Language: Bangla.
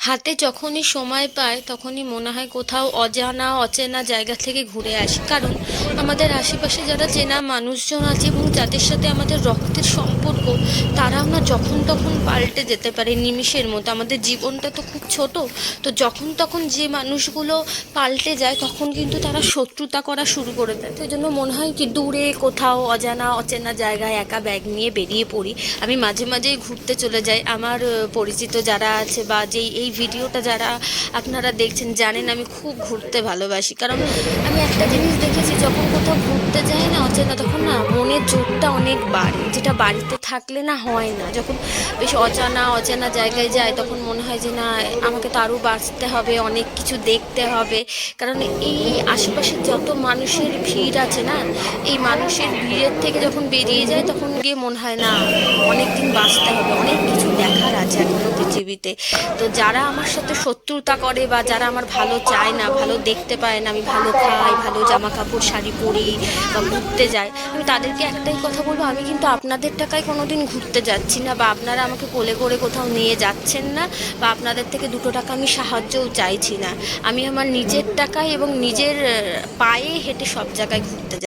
হাতে যখনই সময় পাই তখনই মনে হয় কোথাও অজানা অচেনা জায়গা থেকে ঘুরে আসি, কারণ আমাদের আশেপাশে যারা চেনা মানুষজন আছে এবং যাদের সাথে আমাদের রক্তের সম্পর্ক, তারাও না যখন তখন পাল্টে যেতে পারে নিমিষের মতো। আমাদের জীবনটা তো খুব ছোট, তো যখন তখন যে মানুষগুলো পাল্টে যায় তখন কিন্তু তারা শত্রুতা করা শুরু করে দেয়। তো এই জন্য মনে হয় কি দূরে কোথাও অজানা অচেনা জায়গায় একা ব্যাগ নিয়ে বেরিয়ে পড়ি। আমি মাঝে মাঝেই ঘুরতে চলে যাই। আমার পরিচিত যারা আছে বা যেই এই ভিডিওটা যারা আপনারা দেখছেন জানেন আমি খুব ঘুরতে ভালোবাসি, কারণ আমি একটা জিনিস দেখেছি, যখন কোথাও ঘুরতে যাই না অচেনা, তখন না মনের জোরটা অনেক বাড়ে, যেটা বাড়িতে থাকলে না হয় না। যখন বেশ অজানা অচেনা জায়গায় যায় তখন মনে হয় যে না, আমাকে তো আরও বাঁচতে হবে, অনেক কিছু দেখতে হবে। কারণ এই আশেপাশের যত মানুষের ভিড় আছে না, এই মানুষের ভিড়ের থেকে যখন বেরিয়ে যায় তখন গিয়ে মনে হয় না, অনেক দিন বাঁচতে হবে, অনেক কিছু দেখার আছে এখনো পৃথিবীতে। তো যারা আমার সাথে শত্রুতা করে বা যারা আমার ভালো চায় না, ভালো দেখতে পায় না, আমি ভালো খাই, ভালো জামা কাপড় শাড়ি পরি বা ঘুরতে যাই, আমি তাদেরকে একটাই কথা বলবো, আমি কিন্তু আপনাদের টাকায় কোনোদিন ঘুরতে যাচ্ছি না, বা আপনারা আমাকে কোলে করে কোথাও নিয়ে যাচ্ছেন না, বা আপনাদের থেকে 2 টাকা আমি সাহায্যও চাইছি না। আমি আমার নিজের টাকায় এবং নিজের পায়ে হেঁটে সব জায়গায় ঘুরতে যাই।